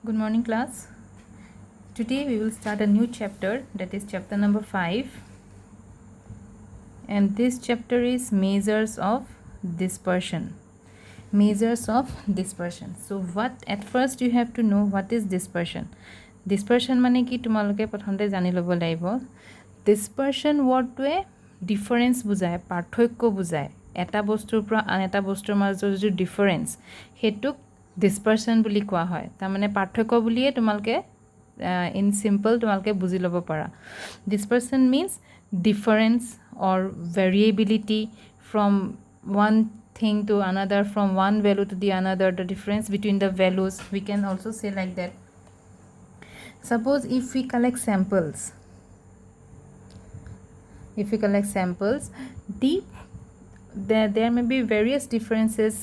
Good morning, class. Today we will start a new chapter, that is chapter number 5. And this chapter is measures of dispersion. Measures of dispersion. So at first you have to know what is dispersion. Dispersion mane ki tumaloke prothomte jani lobo laibo. Dispersion word to difference bujay, পাৰ্থক্য বুজায়। এটা বস্তুৰ পৰা আন এটা বস্তুৰ মাজৰ যে ডিফাৰেন্স হেতুক ডিসপাৰশন বুলি কোৱা হয়। তাৰ মানে পাৰ্থক্য বুলিয়ে তোমালকে ইন সিম্পল তোমালকে বুজি ল'ব পাৰা। Dispersion means difference or variability from one thing to another, from one value to the another, the difference between the values, we can also say like that. Suppose if we collect samples, there may be various differences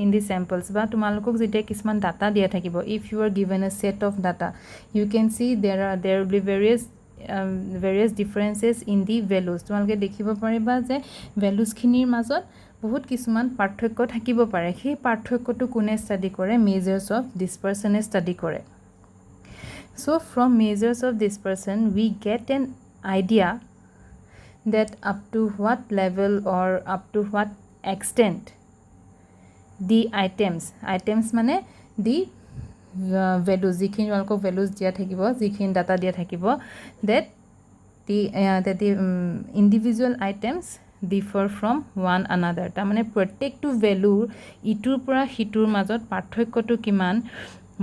in the samples, but tumalokok jete kisman data dia thakibo. If you are given a set of data, you can see there will be various differences in the values. Tumalke dekhibo pariba je values khinir majot বহুত কিছুমান পাৰ্থক্য থাকিব পাৰে। সেই পাৰ্থক্যটো কোনে study কৰে? মেজাৰ্স of ডিসপাৰশন study কৰে। So from measures of dispersion we get an idea that up to what level or up to what extent the items mane the values jikhini alko values dia thakibo, jikhini data dia thakibo, that the individual items differ from one another. Ta mane protektu value itur pura hitur majot পাৰ্থক্যটো কিমান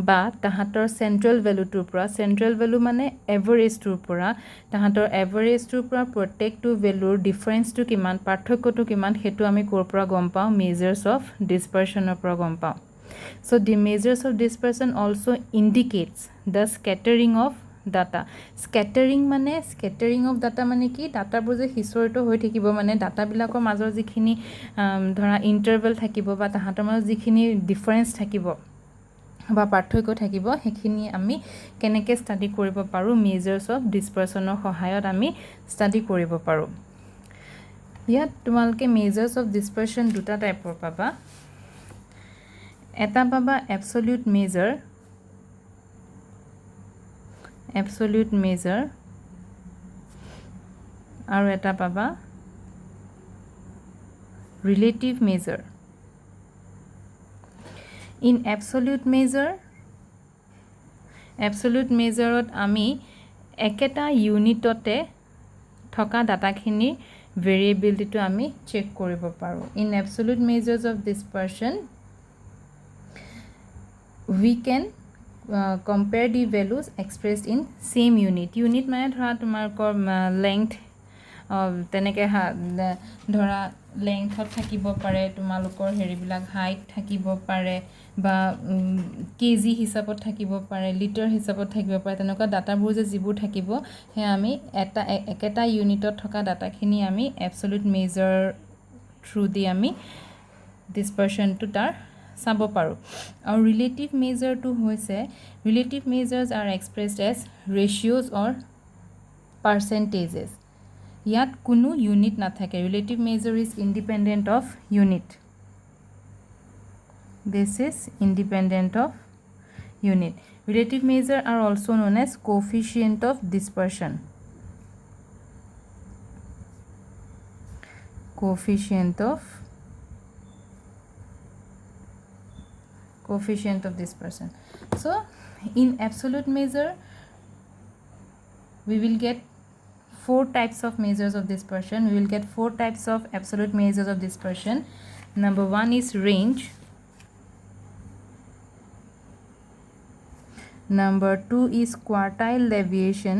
বা তাহাতৰ central ভ্যালুটোৰ পৰা, central value মানে এভাৰেজটোৰ পৰা, তাহাতৰ এভাৰেজটোৰ পৰা প্ৰত্যেকটো ভ্যালুৰ ডিফাৰেন্সটো কিমান, পাৰ্থক্যটো কিমান, হেতু আমি কৰ পৰা গম পাওঁ? মেজাৰ্স অফ ডিসপাৰশনৰ পৰা গম পাওঁ। So the measures of dispersion also indicates the scattering of data. Scattering of data মানে কি? ডাটাবোৰ যে হিসৰিত হৈ থাকিব, মানে ডাটাবিলাকৰ মাজৰ যিখিনি ধৰা ইন্টাৰভেল থাকিব বা তাহাতৰ মাজৰ যিখিনি ডিফাৰেন্স থাকিব বা পাৰ্থক্য থাকিব, হেখিনি আমি কেনেকে ষ্টাডি কৰিব পাৰো? মেজাৰ্স অফ ডিসপাৰশনৰ সহায়ত আমি ষ্টাডি কৰিব পাৰো। ইয়াত তোমালকে মেজাৰ্স অফ ডিসপাৰশন দুটা টাইপৰ পাবা। এটা পাবা এবসলিউট মেজাৰ আৰু এটা পাবা ৰিলেটিভ মেজাৰ। In absolute measureত আমি একেটা ইউনিটতে থকা ডাটাখিনি ভেৰিয়েবিলিটিটো আমি চেক কৰিব পাৰো। In absolute measures of dispersion we can compare the values expressed in same unit মানে ধৰা তোমাৰকৰ length তেনেকে ধৰা লেংথত থাকিব পাৰে, তোমালোকৰ হেৰিবিলাক হাইট থাকিব পাৰে বা কেজি হিচাপত থাকিব পাৰে, লিটাৰ হিচাপত থাকিব পাৰে। তেনেকুৱা ডাটাবোৰ যে যিবোৰ থাকিব হে আমি একেটা ইউনিটত থকা ডাটাখিনি আমি এবসলিউট মেজাৰ থ্ৰু দি আমি ডিসপাৰশনটো তাৰ চাব পাৰো। আৰু ৰিলেটিভ মেজাৰটো হৈছে, relative মেজাৰ্স are expressed as ratios or percentages. ইয়াত কোনো ইউনিট নাথাকে। Relative measure is independent of unit. This is independent of unit. Relative measure are also known as coefficient of dispersion. Coefficient of dispersion. So in absolute measure we will get 4 types of measures of dispersion. We will get 4 types of absolute measures of dispersion. Number 1 is range. Number 2 is quartile deviation.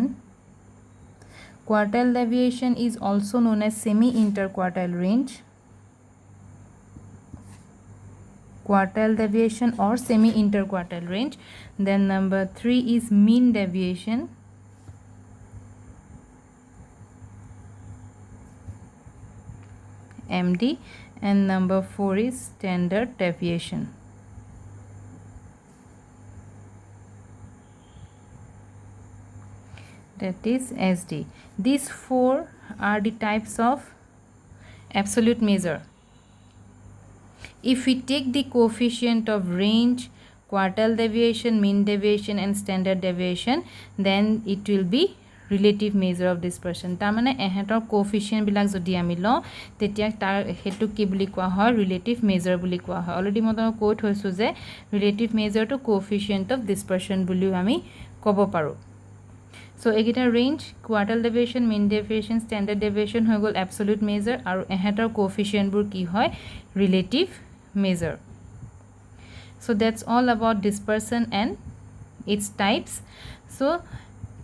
Quartile deviation is also known as semi-interquartile range. Quartile deviation or semi-interquartile range. Then number 3 is mean deviation. MD. And number 4 is standard deviation. That is SD. These 4 are the types of absolute measure. If we take the coefficient of range, quartile deviation, mean deviation and standard deviation, then it will be relative measure of dispersion. tar mane ehetor coefficient bilak jodi ami lo tetia tar hetu ki buli koa hoy relative measure buli koa hoy. Already মই তোমাক কৈ থৈছো যে relative measure to coefficient of dispersion বুলি আমি কব পাৰো. So egita range quartile deviation, mean deviation, standard deviation হৈ গল absolute measure আৰু ehetor coefficient bur ki hoy relative measure. So that's all about dispersion and its types. So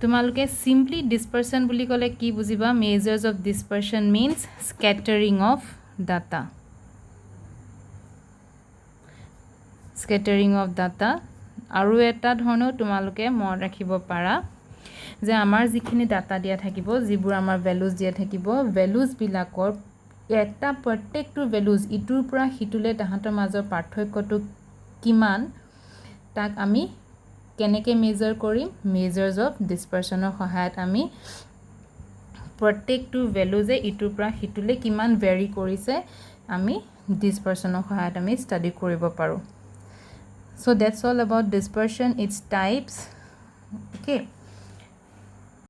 তোমালোকে simply dispersion বুলি কলে কি বুজিবা measures of dispersion means scattering of data. Scattering of data আৰু এটা ধৰণৰ তোমালোকে মন ৰাখিব পাৰা যে আমাৰ যিখিনি ডাটা দিয়া থাকিব যিবোৰ আমাৰ ভ্যালুজ দিয়া থাকিব ভ্যালুজ বিলাকৰ এটা প্ৰত্যেকটো ভ্যালুজ ইটোৰ পৰা হিতুলে তাহাঁতৰ মাজৰ পাৰ্থক্যটো কিমান তাক আমি কেনেকে মেজাৰ কৰিম মেজাৰ্স অফ ডিসপাৰচনৰ সহায়ত আমি প্ৰত্যেকটো ভ্যালুজে ইটোৰ পৰা হিতুলে কিমান ভেৰি কৰিছে আমি ডিসপাৰচনৰ সহায়ত আমি ষ্টাডি কৰিব পাৰো. So that's all about dispersion, its types. Okay.